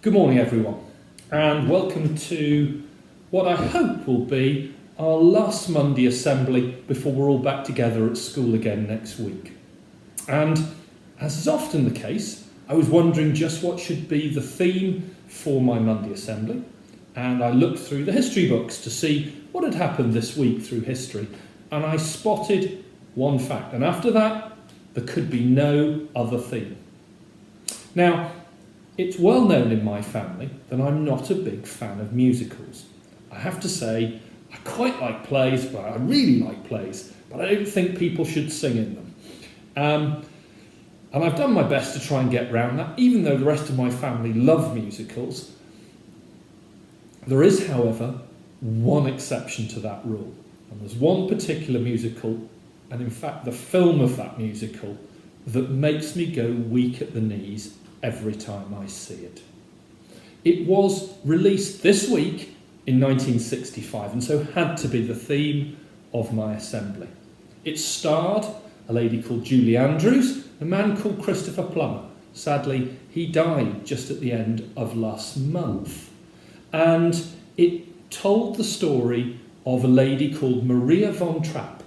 Good morning everyone, and welcome to what I hope will be our last Monday assembly before we're all back together at school again next week. And as is often the case, I was wondering just what should be the theme for my Monday assembly, and I looked through the history books to see what had happened this week through history, and I spotted one fact, and after that there could be no other theme. Now, it's well known in my family that I'm not a big fan of musicals. I have to say, I quite like plays, but I really like plays, but I don't think people should sing in them. And I've done my best to try and get round that, even though the rest of my family love musicals. There is, however, one exception to that rule. And there's one particular musical, and in fact the film of that musical, that makes me go weak at the knees every time I see it. It was released this week in 1965 and so had to be the theme of my assembly. It starred a lady called Julie Andrews, a man called Christopher Plummer. Sadly, he died just at the end of last month. And it told the story of a lady called Maria von Trapp.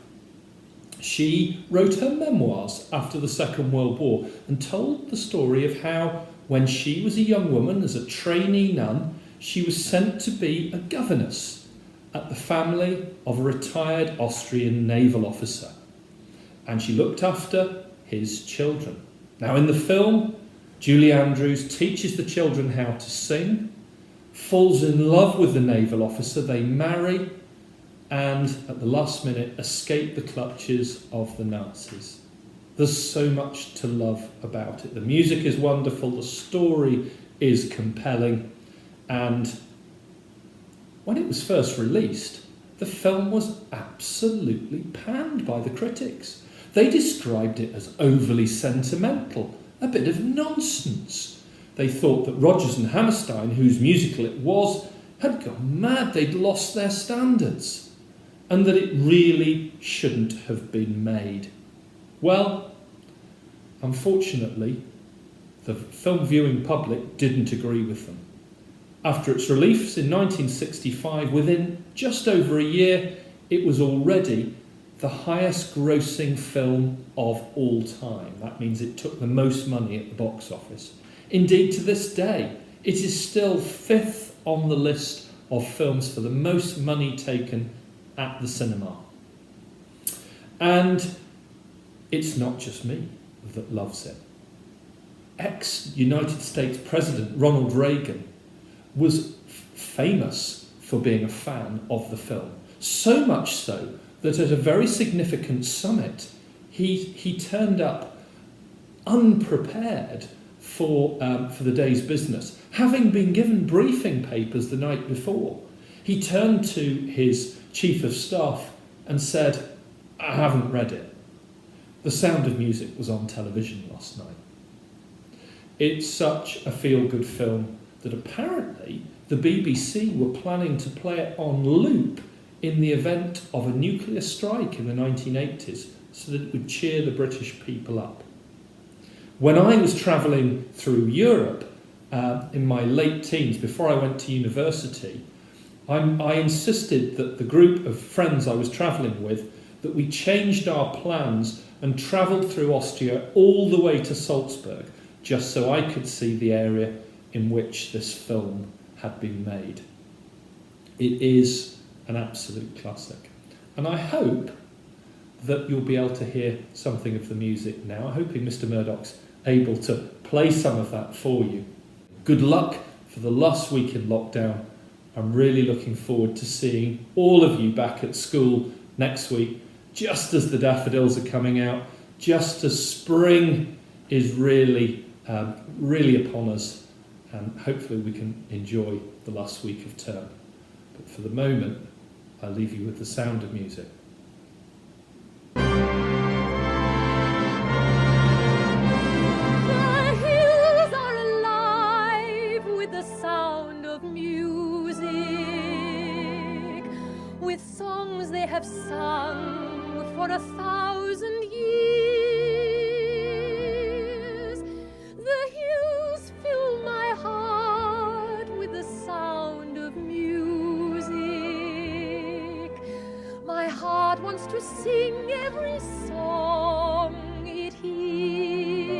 She wrote her memoirs after the Second World War and told the story of how, when she was a young woman as a trainee nun, she was sent to be a governess at the family of a retired Austrian naval officer. And she looked after his children. Now, in the film, Julie Andrews teaches the children how to sing, falls in love with the naval officer, they marry, and at the last minute escape the clutches of the Nazis. There's so much to love about it. The music is wonderful, the story is compelling, and when it was first released, the film was absolutely panned by the critics. They described it as overly sentimental, a bit of nonsense. They thought that Rodgers and Hammerstein, whose musical it was, had gone mad, they'd lost their standards, and that it really shouldn't have been made. Well, unfortunately, the film viewing public didn't agree with them. After its release in 1965, within just over a year, it was already the highest grossing film of all time. That means it took the most money at the box office. Indeed, to this day, it is still fifth on the list of films for the most money taken at the cinema. And it's not just me that loves it. Ex-United States President Ronald Reagan was famous for being a fan of the film. So much so that at a very significant summit, he turned up unprepared for the day's business, having been given briefing papers the night before. He turned to his chief of staff and said, "I haven't read it." The Sound of Music was on television last night. It's such a feel-good film that apparently the BBC were planning to play it on loop in the event of a nuclear strike in the 1980s so that it would cheer the British people up. When I was travelling through Europe in my late teens, before I went to university, I insisted that the group of friends I was travelling with, that we changed our plans and travelled through Austria all the way to Salzburg, just so I could see the area in which this film had been made. It is an absolute classic. And I hope that you'll be able to hear something of the music now. I'm hoping Mr. Murdoch's able to play some of that for you. Good luck for the last week in lockdown. I'm really looking forward to seeing all of you back at school next week, just as the daffodils are coming out, just as spring is really upon us, and hopefully we can enjoy the last week of term. But for the moment, I'll leave you with the Sound of Music. With songs they have sung for 1,000 years. The hills fill my heart wants to sing every song it hears.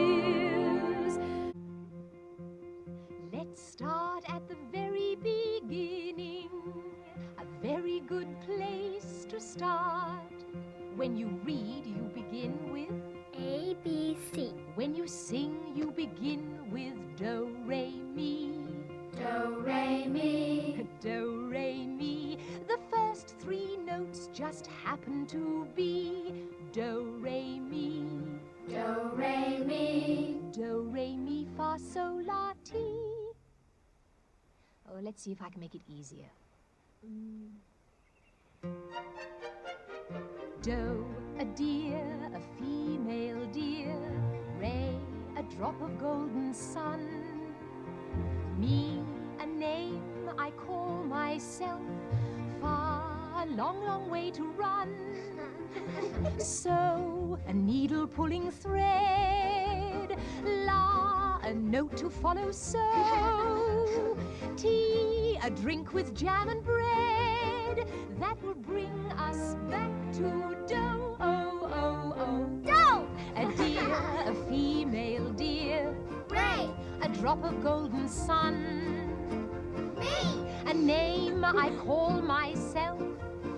Let's start at the very beginning. A very good place to start. When you read, you begin with A, B, C. When you sing, you begin with do, re, mi. Do, re, mi. Do, re, mi. The first three notes just happen to be do, re, mi. Do, re, mi. Do, re, mi, fa, sol, la, ti. Oh, let's see if I can make it easier. Do, a deer, a female deer. Re, a drop of golden sun. Mi, a name I call myself. Fa, a long, long way to run. So, a needle pulling thread. La, a note to follow. So, tea, a drink with jam and bread. That will bring us back to do. Oh, oh, oh. Do. A deer, a female deer. Re. A drop of golden sun. Mi. A name I call myself.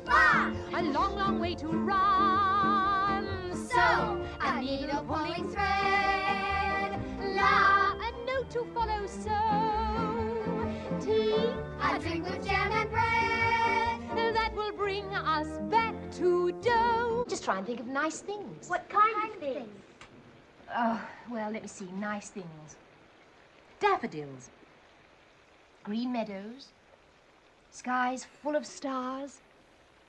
Fa. A long, long way to run. So, a needle pulling thread. La, a note to follow. So, tea, A drink with jam and bread. that will bring us back to do. Just try and think of nice things. What kind of things? Oh, well, let me see. Nice things. Daffodils. Green meadows. Skies full of stars.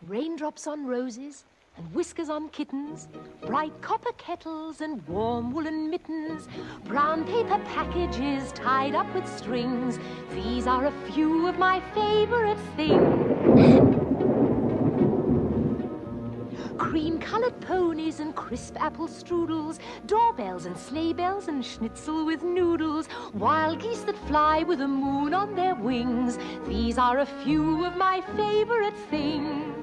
Raindrops on roses and whiskers on kittens. Bright copper kettles and warm woolen mittens. Brown paper packages tied up with strings. These are a few of my favorite things. Cream-colored ponies and crisp apple strudels, doorbells and sleigh bells and schnitzel with noodles, wild geese that fly with the moon on their wings. These are a few of my favorite things.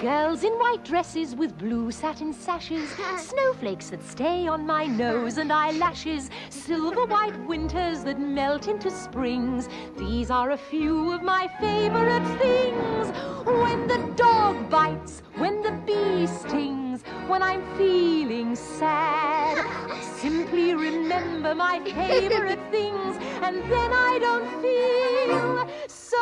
Girls in white dresses with blue satin sashes, snowflakes that stay on my nose and eyelashes, silver white winters that melt into springs. These are a few of my favorite things. When the dog bites, when the bee stings, when I'm feeling sad, I simply remember my favorite things, and then I don't feel so